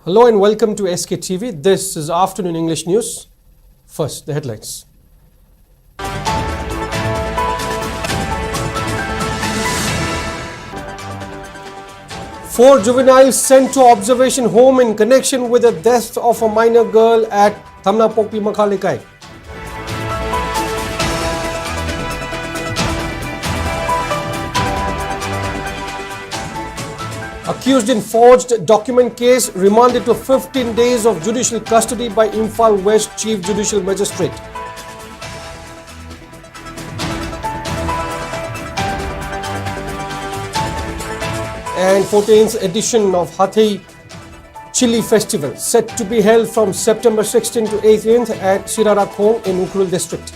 Hello and welcome to Sktv'S. This is Afternoon English News. First, the headlines. 4 juveniles sent to observation home in connection with the death of a minor girl at Thamnapokpi Makhalikai. Accused in forged document case remanded to 15 days of judicial custody by Imphal West Chief Judicial Magistrate. And 14th edition of Hathei Chili Festival set to be held from September 16 to 18th at Sirarakhong in Ukhrul district.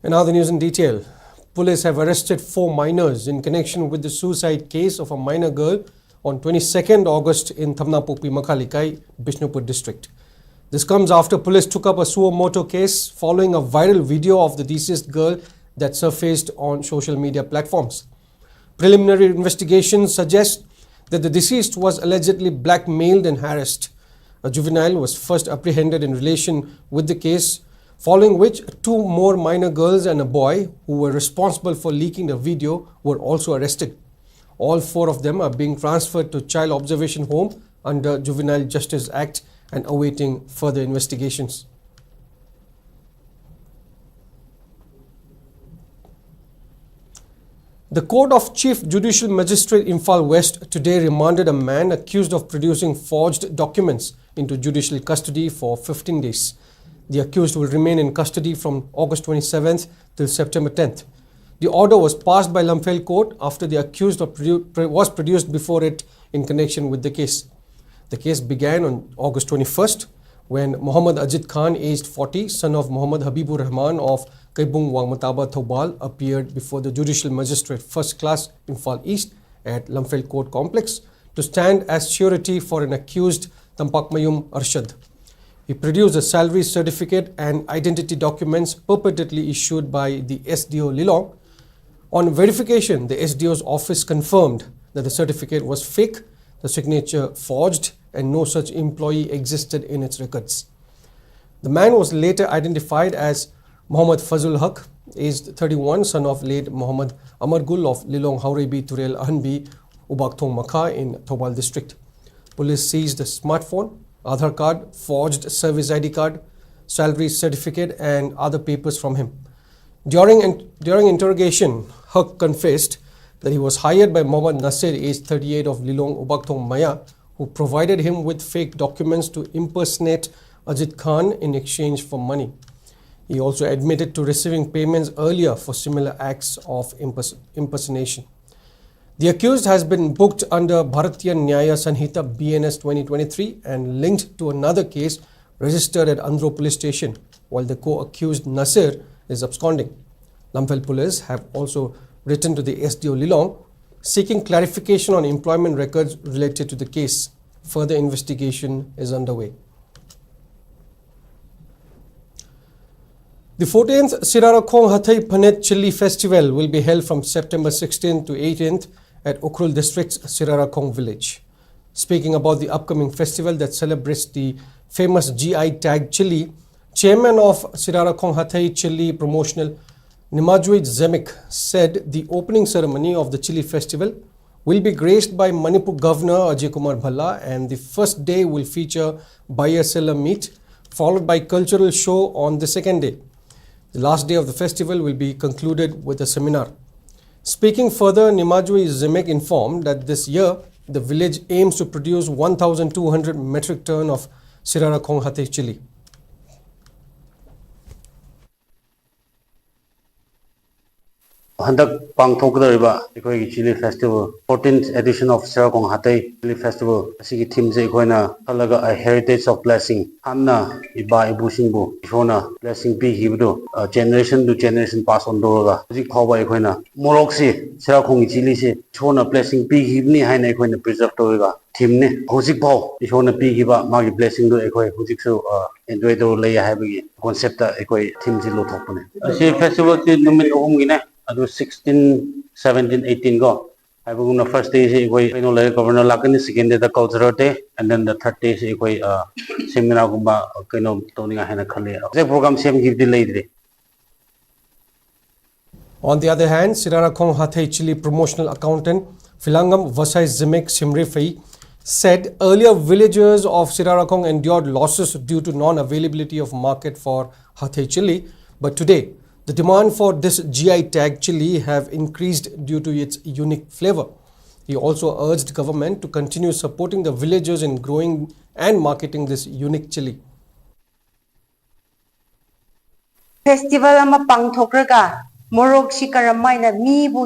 And now the news in detail. Police have arrested 4 minors in connection with the suicide case of a minor girl on 22nd August in Thamnapokpi Makhalikai, Bishnupur district. This comes after police took up a suo motu case following a viral video of the deceased girl that surfaced on social media platforms. Preliminary investigations suggest that the deceased was allegedly blackmailed and harassed. A juvenile was first apprehended in relation with the case, following which 2 more minor girls and a boy who were responsible for leaking the video were also arrested. All 4 of them are being transferred to Child Observation Home under Juvenile Justice Act and awaiting further investigations. The Court of Chief Judicial Magistrate Imphal West today remanded a man accused of producing forged documents into judicial custody for 15 days. The accused will remain in custody from August 27th till September 10th. The order was passed by Imphal Court after the accused was produced before it in connection with the case. The case began on August 21st when Muhammad Ajit Khan, aged 40, son of Muhammad Habibur Rahman of Kaibung Wangmataba Thobal, appeared before the Judicial Magistrate First Class Imphal East at Imphal Court Complex to stand as surety for an accused Tampakmayum Arshad. He produced a salary certificate and identity documents purportedly issued by the SDO Lilong. On verification, the SDO's office confirmed that the certificate was fake, the signature forged, and no such employee existed in its records. The man was later identified as Muhammad Fazul Haq, aged 31, son of late Muhammad Amargul of Lilong Haurebi Turel Ahanbi, Ubakthong Makha in Thobal district. Police seized a smartphone, Aadhaar card, forged service ID card, salary certificate and other papers from him. During interrogation, Haq confessed that he was hired by Muhammad Nasir, aged 38 of Lilong Ubakthong Maya, who provided him with fake documents to impersonate Ajit Khan in exchange for money. He also admitted to receiving payments earlier for similar acts of impersonation. The accused has been booked under Bharatiya Nyaya Sanhita BNS 2023 and linked to another case registered at Andhro Police Station, while the co-accused Nasir is absconding. Imphal Police have also written to the SDO Lilong seeking clarification on employment records related to the case. Further investigation is underway. The 14th Sirarakhong Hathei Phanet Chili Festival will be held from September 16th to 18th at Ukhrul District's Sirarakhong village. Speaking about the upcoming festival that celebrates the famous GI tag chili, Chairman of Sirarakhong Hathei Chili Promotional Nimajui Zemik said the opening ceremony of the Chili Festival will be graced by Manipur Governor Ajay Kumar Bhalla, and the first day will feature buyer-seller meet, followed by cultural show on the second day. The last day of the festival will be concluded with a seminar. Speaking further, Nimajui Zemek informed that this year the village aims to produce 1,200 metric ton of Sirarakhong Hathei chili. Handak pangthokdariba ekhoi chili festival 14th edition of Sirakong Hathai chili festival asigi theme je ekhoina khalaga a heritage of blessing hamna iba ibusingbu ishona blessing pi hibdo generation to generation pass on doroga hujik phawa ekhoina morok si Sirakong chili se ishona blessing pi hibni haina ekhoina preserve toriga theme ne hujik phaw ishona pi hiba magi blessing do ekhoi hujik su enjoy do lay haibagi concept ta ekhoi theme ji lo thokpane asi festival ti numit ohum gine adu 16 17 18 go the first day is governor lakani, second day the cultural day, and then the third day is seminar gumba toning a hena khale the program same give delayed. On the other hand, Sirarakong Hathai Chili promotional accountant Philangam Vasai Zimek Simrifei said earlier villagers of Sirarakong endured losses due to non-availability of market for Hathai chili, but today the demand for this GI tag chili have increased due to its unique flavor. He also urged government to continue supporting the villagers in growing and marketing this unique chili. Festival ama pangthokraga morok si karamaina mi bu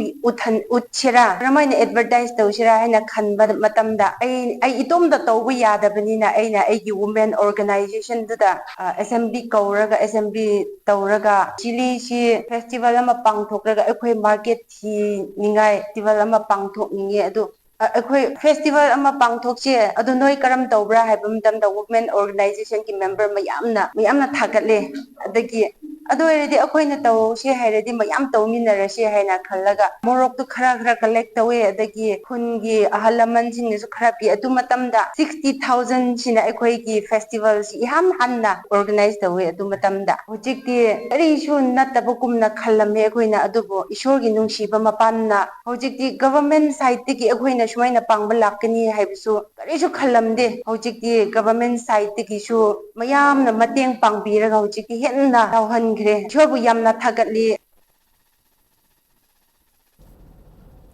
utchira karamaina advertise tawsira haina khanba matamda ai itomda tawbu yadabanina aina aigi women organization da assembly kauraga assembly tawraga chili si festival ama pangthokraga akhoi market thi ningai festival ama pangthokninge adu akhoi festival ama pangthokche adu noi karam tawbra haibam damda women organization ki member mayamna thagatle adagi adu eredi akhoi taw she hairedi mayam tawminara she haina khallaga morok tu khara collect tawe adagi khungi ahalaman sing su khara pi adu matamda 60000 sina akhoi ki festival si ham hanna organize tawe adu matamda hojikti eri su natabukumna khallame akhoina adubo ishor gi nungsiba mapanna hojikti government side tiki akhoina sumaina pangba lakani haibisu karisu khallamde hojikti government side tiki su mayamna mateng pangbiraga hojikti henna tawhan Rajya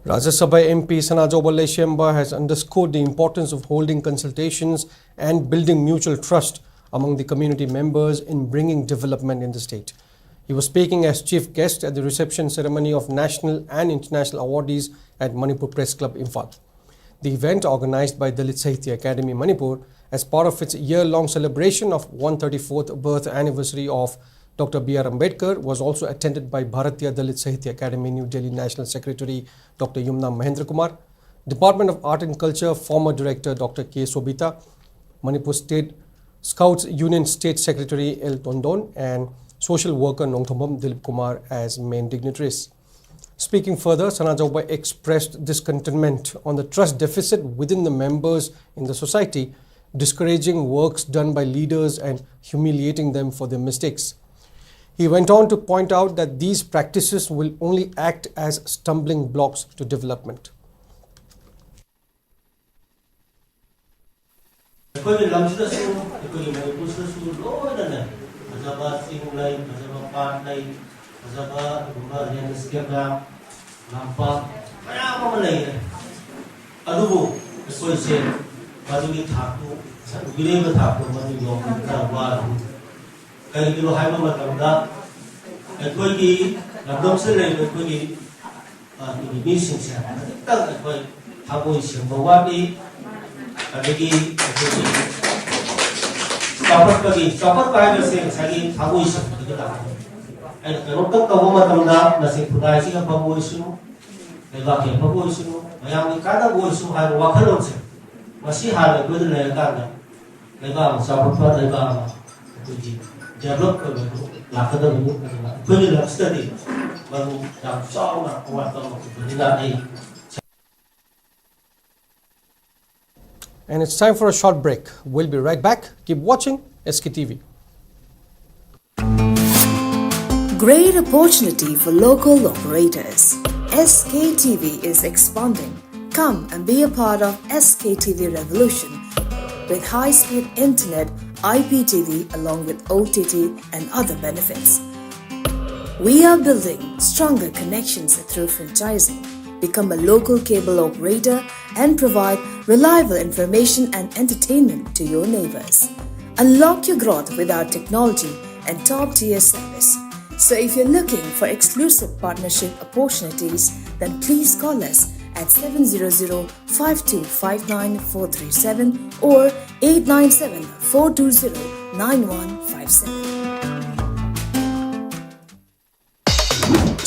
Sabha MP Sanajobal Leshemba has underscored the importance of holding consultations and building mutual trust among the community members in bringing development in the state. He was speaking as chief guest at the reception ceremony of national and international awardees at Manipur Press Club, Imphal. The event, organized by Dalit Sahitya Academy, Manipur, as part of its year-long celebration of 134th birth anniversary of Dr. B.R. Ambedkar, was also attended by Bharatiya Dalit Sahitya Academy, New Delhi National Secretary Dr. Yumna Mahendra Kumar, Department of Art and Culture former Director Dr. K. Sobita, Manipur State Scouts Union State Secretary L. Tondon, and social worker Nongthombam Dilip Kumar as main dignitaries. Speaking further, Sanajauba expressed discontentment on the trust deficit within the members in the society, discouraging works done by leaders and humiliating them for their mistakes. He went on to point out that these practices will only act as stumbling blocks to development. Kaya haiba matamda akhoi lamdom se lei akhoi mi singsa tak akhoi thagoi singbawa ni adagi chapat pai se sagi thagoi singda ai rotak ka matamda nasi khudai si ka pagoi sinu lega ke pagoi sinu mayam ni kada goi su hai wakhalon se masi hal ko de le ka na lega chapat pa lega tuji develop And it's time for a short break. We'll be right back. Keep watching SKTV. Great opportunity for local operators. SKTV is expanding. Come and be a part of SKTV revolution with high-speed internet, IPTV along with OTT and other benefits. We are building stronger connections through franchising. Become a local cable operator and provide reliable information and entertainment to your neighbors. Unlock your growth with our technology and top-tier service. So if you're looking for exclusive partnership opportunities, then please call us at 700-5259-437 or 897-420-9157.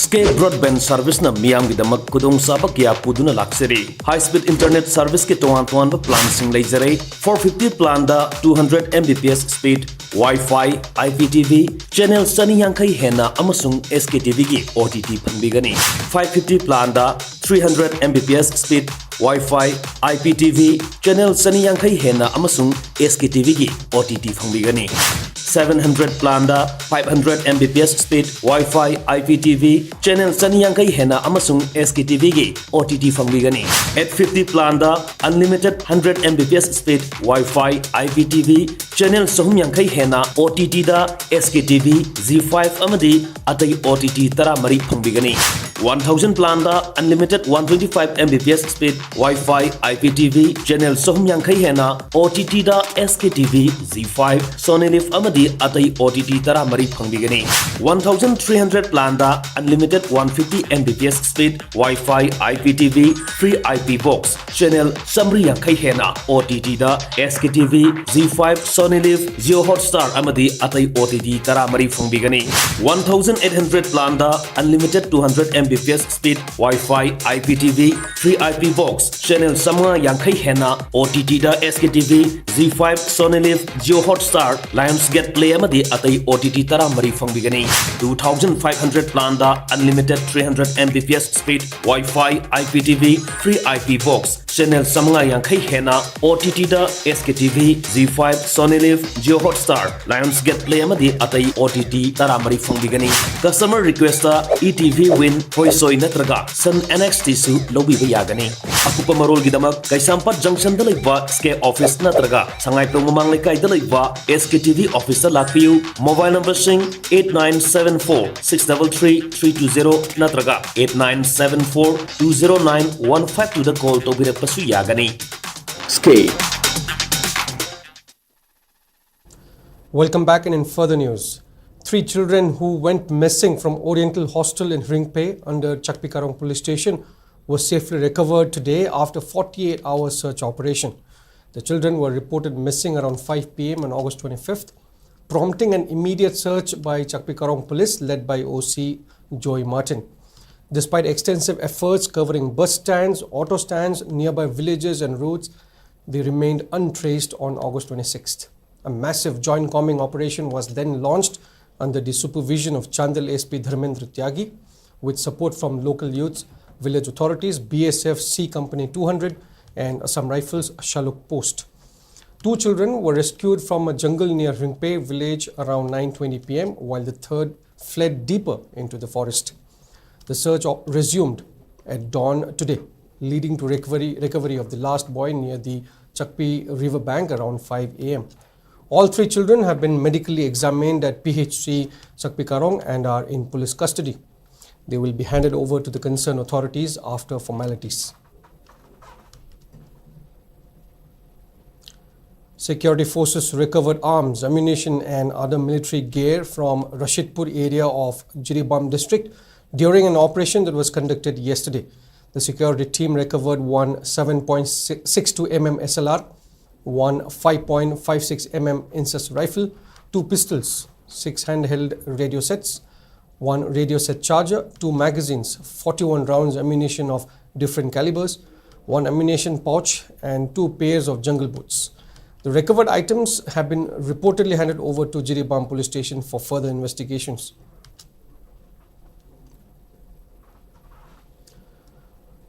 Skate broadband service na miyam gidamak kudong saba kya puduna lakseri. High speed internet service ke tuan ba plan sing laser 450 plan da 200 Mbps speed Wi-Fi, IPTV, channel sani yankai hena amasung SKTV gi OTT panbigani. 550 plan da 300 Mbps speed Wi-Fi, IPTV, channel sani yankai hena amasung SKTV gi OTT panbigani. 700 plan da 500 Mbps speed Wi-Fi, IPTV, channel sani yankai hena amasung SKTV gi OTT panbigani. 850 plan da unlimited 100 Mbps speed Wi-Fi, IPTV, channel sahum yankai hena OTT da SKTV, Z5 amadi atai OTT tara mari pangbigani. 1000 plan da unlimited 125 Mbps speed Wi-Fi, IPTV, channel sahum yankai hena OTT da SKTV, Z5, Sony Live amadi atai OTT tara mari pangbigani. 1300 plan da unlimited 150 Mbps speed Wi-Fi, IPTV, free IP box, channel samri yankai hena OTT da SKTV, Z5, Sony Live, Zio Hotstar amadi atai OTT tara mari pangbigani. 1800 plan da unlimited 200 Mbps speed Wi-Fi, IPTV, free IP box, channel samra yankai hena OTT da SKTV, Z5, Sony Live, Zio Hotstar, Lionsgate Play amadi atai OTT tara mari pangbigani. 2500 plan da unlimited 300 Mbps speed Wi-Fi, IPTV, free IP box, channel samra yankai hena OTT da SKTV, Z5, Sony Live, Zio Hotstar, Lionsgate Play amadi atai OTT tara mari pangbigani. Customer request da ETV Win Hoisoi natraga Sun NXT su lobby yagani. Akupa marol gidamak Kaisampat Junction dalaiba SK office natraga Sangai Pumamang Lekai dalaiba SKTV office lakpiu. Mobile number sing 8974-633-320 natraga 8974-209-152 the call to be pasu yagani. Skate. Welcome back, and in further news, 3 children who went missing from Oriental Hostel in Ringpe under Chakpikarong police station were safely recovered today after 48-hour search operation. The children were reported missing around 5 p.m. on August 25th, prompting an immediate search by Chakpikarong police led by OC Joy Martin. Despite extensive efforts covering bus stands, auto stands, nearby villages and routes, they remained untraced on August 26th. A massive joint combing operation was then launched under the supervision of Chandel SP Dharmendra Tyagi, with support from local youths, village authorities, BSF C Company 200 and Assam Rifles Shaluk Post. 2 children were rescued from a jungle near Ringpe village around 9:20 p.m. while the third fled deeper into the forest. The search resumed at dawn today, leading to recovery of the last boy near the Chakpi river bank around 5 a.m. All 3 children have been medically examined at PHC Chakpikarong and are in police custody. They will be handed over to the concerned authorities after formalities. Security forces recovered arms, ammunition and other military gear from Rashidpur area of Jiribam district during an operation that was conducted yesterday. The security team recovered one 7.62 mm SLR, one 5.56 mm Incest rifle, 2 pistols, 6 handheld radio sets, 1 radio set charger, 2 magazines, 41 rounds ammunition of different calibers, 1 ammunition pouch and 2 pairs of jungle boots. The recovered items have been reportedly handed over to Jiribam police station for further investigations.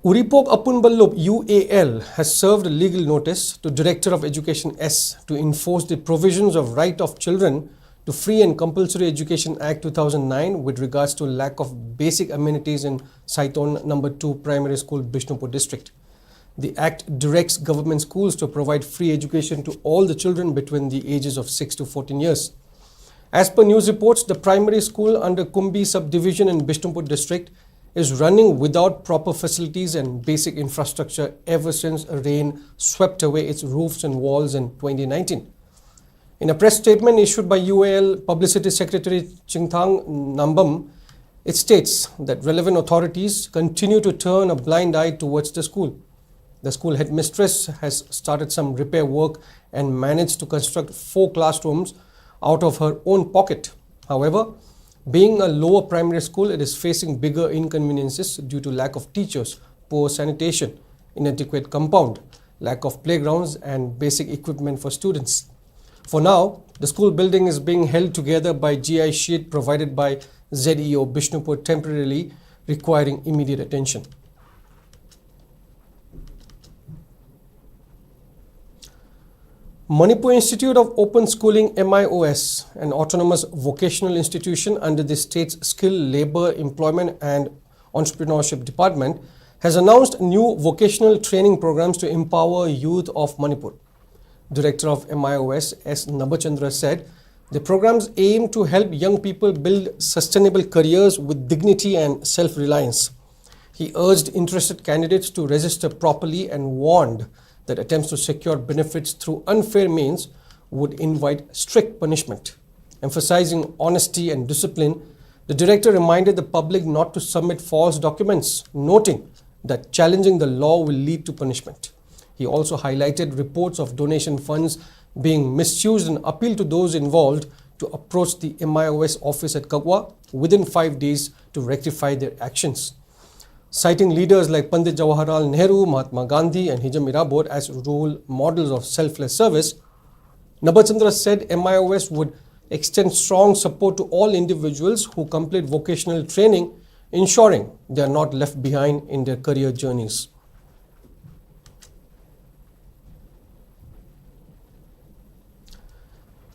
Uripok Apunballop UAL has served a legal notice to Director of Education S to enforce the provisions of Right of Children to Free and Compulsory Education Act 2009 with regards to lack of basic amenities in Saiton No. 2 Primary School, Bishnupur District. The Act directs government schools to provide free education to all the children between the ages of 6 to 14 years. As per news reports, the primary school under Kumbi subdivision in Bishnupur District is running without proper facilities and basic infrastructure ever since a rain swept away its roofs and walls in 2019. In a press statement issued by UAL Publicity Secretary Chingthang Nambam, it states that relevant authorities continue to turn a blind eye towards the school. The school headmistress has started some repair work and managed to construct 4 classrooms out of her own pocket. However, being a lower primary school, it is facing bigger inconveniences due to lack of teachers, poor sanitation, inadequate compound, lack of playgrounds and basic equipment for students. For now, the school building is being held together by GI sheet provided by ZEO Bishnupur, temporarily requiring immediate attention. Manipur Institute of Open Schooling MIOS, an autonomous vocational institution under the state's Skill, Labour, Employment and Entrepreneurship Department, has announced new vocational training programs to empower youth of Manipur. Director of MIOS S. Nabachandra said, the programs aim to help young people build sustainable careers with dignity and self-reliance. He urged interested candidates to register properly and warned that attempts to secure benefits through unfair means would invite strict punishment. Emphasizing honesty and discipline, the director reminded the public not to submit false documents, noting that challenging the law will lead to punishment. He also highlighted reports of donation funds being misused and appealed to those involved to approach the MIOS office at Kagwa within 5 days to rectify their actions. Citing leaders like Pandit Jawaharlal Nehru, Mahatma Gandhi and Hijam Irabor as role models of selfless service, Nabachandra said MIOS would extend strong support to all individuals who complete vocational training, ensuring they are not left behind in their career journeys.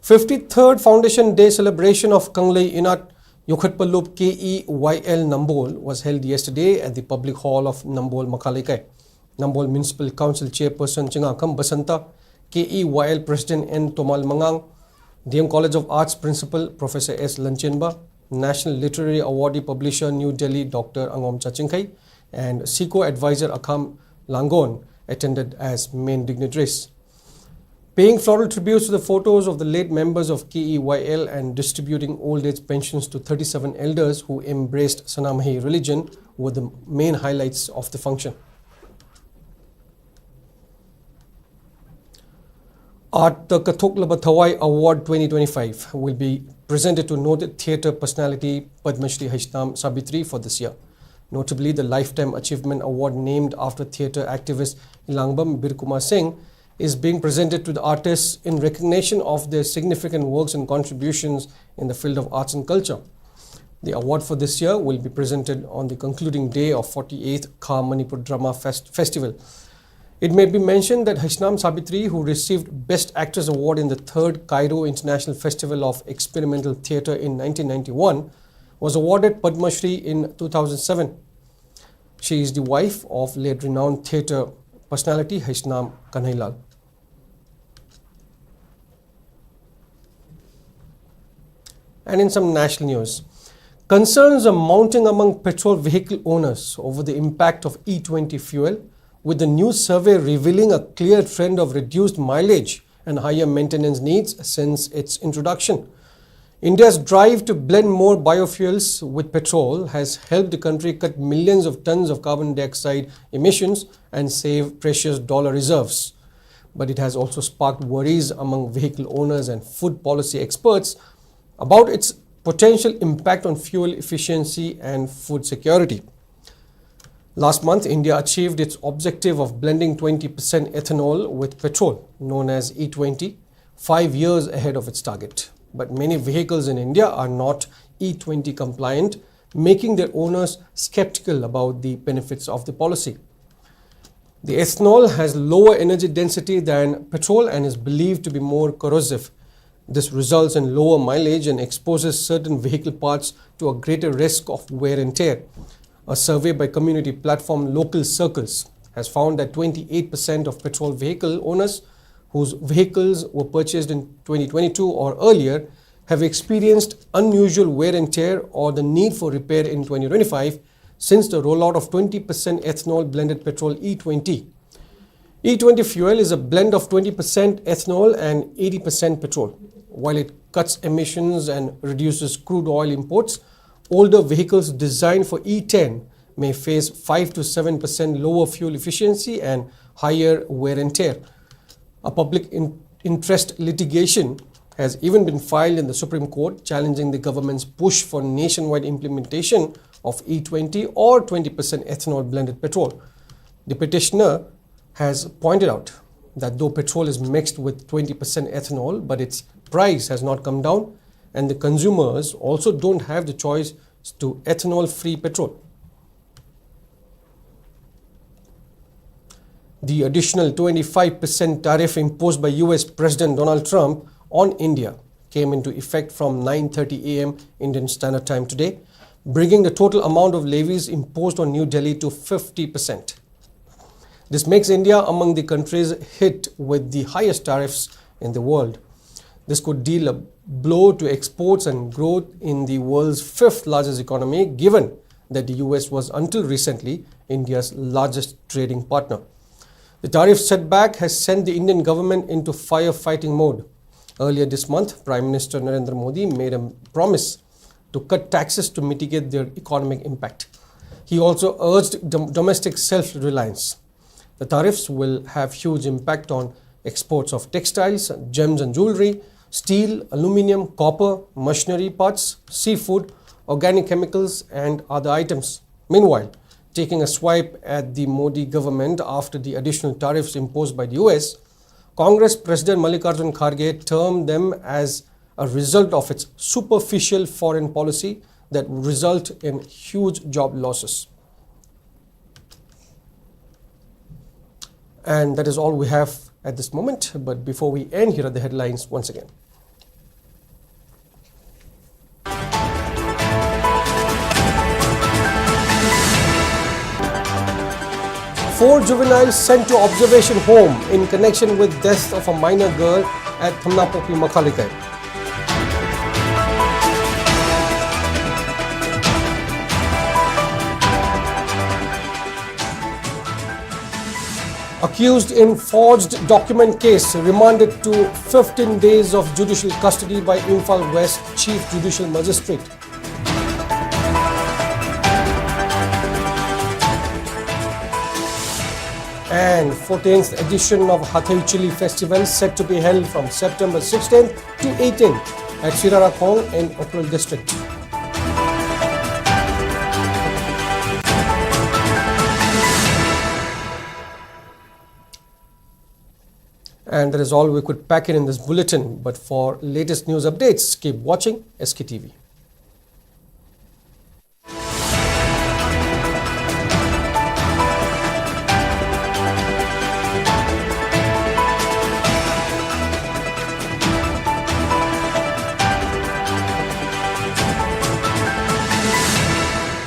'53rd Foundation Day celebration of Kanglei Inat Yokhatpallup KEYL Nambol was held yesterday at the public hall of Nambol Makhalikai. Nambol Municipal Council Chairperson Chingakam Basanta, KEYL President N. Tomal Mangang, DM College of Arts Principal Professor S. Lanchenba, National Literary Awardee Publisher New Delhi Dr. Angom Chachingkai, and SICO Advisor Akam Langon attended as main dignitaries. Paying floral tributes to the photos of the late members of KEYL and distributing old age pensions to 37 elders who embraced Sanamahi religion were the main highlights of the function. Art the Kathoklaba Thawai Award 2025 will be presented to noted theatre personality Padma Shri Haishnam Sabitri for this year. Notably, the Lifetime Achievement Award named after theatre activist Ilangbam Birkumar Singh is being presented to the artists in recognition of their significant works and contributions in the field of arts and culture. The award for this year will be presented on the concluding day of 48th Kha Manipur Drama Festival. It may be mentioned that Haishnam Sabitri, who received Best Actress Award in the 3rd Cairo International Festival of Experimental Theatre in 1991, was awarded Padma Shri in 2007. She is the wife of late renowned theatre personality Haishnam Kanhailal. And in some national news, concerns are mounting among petrol vehicle owners over the impact of E20 fuel, with the new survey revealing a clear trend of reduced mileage and higher maintenance needs since its introduction. India's drive to blend more biofuels with petrol has helped the country cut millions of tons of carbon dioxide emissions and save precious dollar reserves. But it has also sparked worries among vehicle owners and food policy experts about its potential impact on fuel efficiency and food security. Last month, India achieved its objective of blending 20% ethanol with petrol, known as E20, 5 years ahead of its target. But many vehicles in India are not E20 compliant, making their owners skeptical about the benefits of the policy. The ethanol has lower energy density than petrol and is believed to be more corrosive. This results in lower mileage and exposes certain vehicle parts to a greater risk of wear and tear. A survey by community platform Local Circles has found that 28% of petrol vehicle owners whose vehicles were purchased in 2022 or earlier have experienced unusual wear and tear or the need for repair in 2025 since the rollout of 20% ethanol blended petrol E20. E20 fuel is a blend of 20% ethanol and 80% petrol. While it cuts emissions and reduces crude oil imports, older vehicles designed for E10 may face 5 to 7% lower fuel efficiency and higher wear and tear. A public interest litigation has even been filed in the Supreme Court challenging the government's push for nationwide implementation of E20 or 20% ethanol blended petrol. The petitioner has pointed out that though petrol is mixed with 20% ethanol, but its price has not come down, and the consumers also don't have the choice to ethanol-free petrol. The additional 25% tariff imposed by US President Donald Trump on India came into effect from 9:30 a.m. Indian Standard Time today, bringing the total amount of levies imposed on New Delhi to 50%. This makes India among the countries hit with the highest tariffs in the world. This could deal a blow to exports and growth in the world's fifth largest economy, given that the US was until recently India's largest trading partner. The tariff setback has sent the Indian government into firefighting mode. Earlier this month, Prime Minister Narendra Modi made a promise to cut taxes to mitigate their economic impact. He also urged domestic self-reliance. The tariffs will have huge impact on exports of textiles, gems and jewelry, steel, aluminium, copper, machinery parts, seafood, organic chemicals and other items. Meanwhile, taking a swipe at the Modi government after the additional tariffs imposed by the US, Congress President Mallikarjun Kharge termed them as a result of its superficial foreign policy that would result in huge job losses. And that is all we have at this moment. But before we end, here are the headlines once again. Four juveniles sent to observation home in connection with death of a minor girl at Thamnapopi, Makhalikai. Accused in forged document case remanded to 15 days of judicial custody by Imphal West Chief Judicial Magistrate. And 14th edition of Hathai Festival set to be held from September 16th to 18th at Sirarakong in Ukhrul district. And that is all we could pack in this bulletin. But for latest news updates, keep watching SKTV.